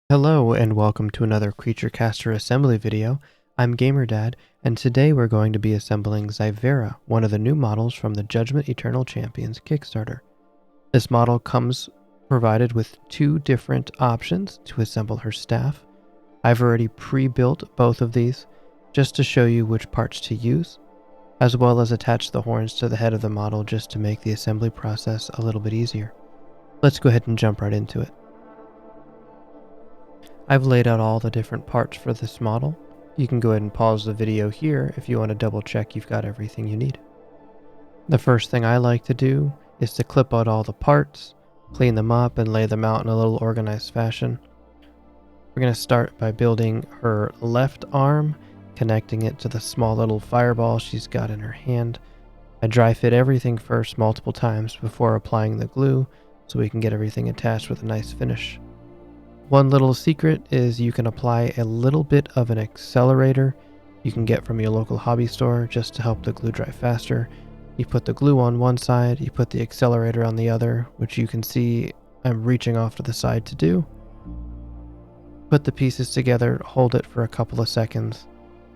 Hello and welcome to another creaturecaster assembly video. I'm GamerDad, and today we're going to be assembling Xyvera, one of the new models from the Judgement Eternal Champions Kickstarter. This model comes provided with two different options to assemble her staff. I've already pre-built both of these just to show you which parts to use, as well as attach the horns to the head of the model just to make the assembly process a little bit easier. Let's go ahead and jump right into it. I've laid out all the different parts for this model. You can go ahead and pause the video here if you want to double check you've got everything you need. The first thing I like to do is to clip out all the parts, clean them up, and lay them out in a little organized fashion. We're going to start by building her left arm, connecting it to the small little fireball she's got in her hand. I dry fit everything first multiple times before applying the glue so we can get everything attached with a nice finish. One little secret is you can apply a little bit of an accelerator you can get from your local hobby store just to help the glue dry faster. You put the glue on one side, you put the accelerator on the other, which you can see I'm reaching off to the side to do. Put the pieces together, hold it for a couple of seconds,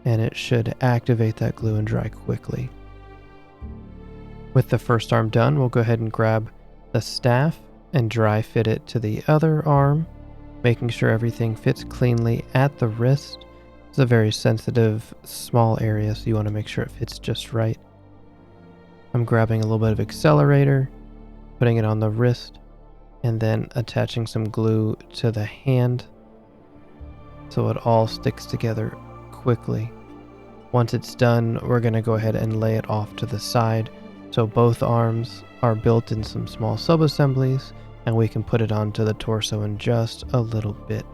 and it should activate that glue and dry quickly. With the first arm done, we'll go ahead and grab the staff and dry fit it to the other arm, making sure everything fits cleanly at the wrist. It's a very sensitive, small area, so you want to make sure it fits just right. I'm grabbing a little bit of accelerator, putting it on the wrist, and then attaching some glue to the hand so it all sticks together quickly. Once it's done, we're going to go ahead and lay it off to the side so both arms are built in some small sub-assemblies, and we can put it onto the torso in just a little bit.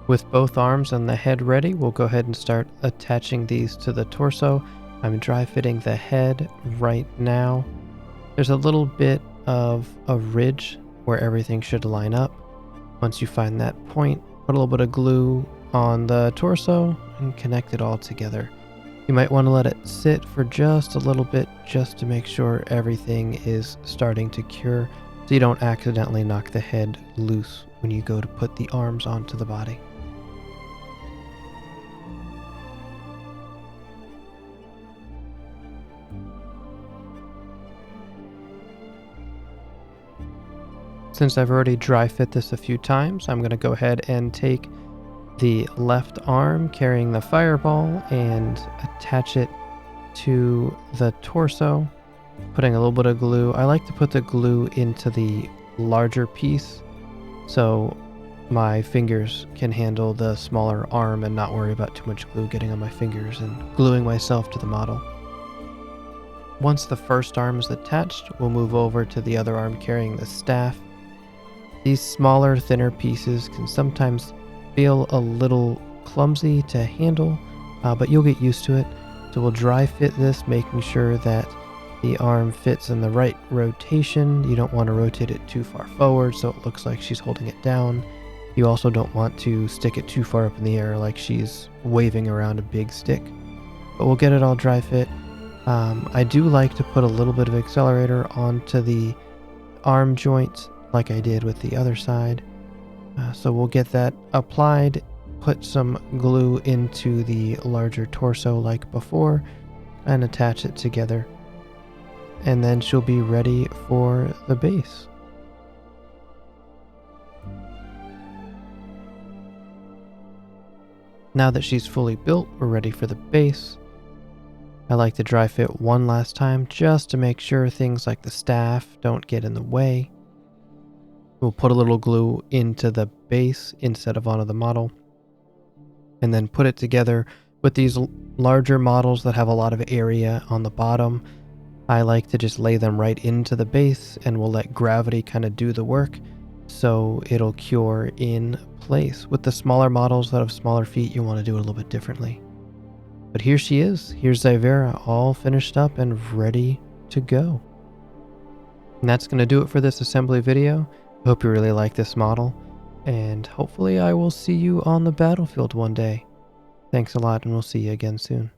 With both arms and the head ready, we'll go ahead and start attaching these to the torso. I'm dry fitting the head right now. There's a little bit of a ridge where everything should line up. Once you find that point, put a little bit of glue on the torso and connect it all together. You might want to let it sit for just a little bit just to make sure everything is starting to cure so you don't accidentally knock the head loose when you go to put the arms onto the body. Since I've already dry fit this a few times, I'm going to go ahead and take the left arm carrying the fireball and attach it to the torso, putting a little bit of glue. I like to put the glue into the larger piece so my fingers can handle the smaller arm and not worry about too much glue getting on my fingers and gluing myself to the model. Once the first arm is attached, we'll move over to the other arm carrying the staff. These smaller, thinner pieces can sometimes feel a little clumsy to handle, but you'll get used to it. So we'll dry fit this, making sure that the arm fits in the right rotation. You don't want to rotate it too far forward so it looks like she's holding it down. You also don't want to stick it too far up in the air like she's waving around a big stick. But we'll get it all dry fit. I do like to put a little bit of accelerator onto the arm joint like I did with the other side. So we'll get that applied, put some glue into the larger torso like before, and attach it together. And then she'll be ready for the base. Now that she's fully built, we're ready for the base. I like to dry fit one last time just to make sure things like the staff don't get in the way. We'll put a little glue into the base instead of onto the model, and then put it together. With these larger models that have a lot of area on the bottom, I like to just lay them right into the base, and we'll let gravity kind of do the work so it'll cure in place. With the smaller models that have smaller feet, you want to do it a little bit differently. But here she is. Here's Xyvera, all finished up and ready to go. And that's going to do it for this assembly video. I hope you really like this model, and hopefully I will see you on the battlefield one day. Thanks a lot, and we'll see you again soon.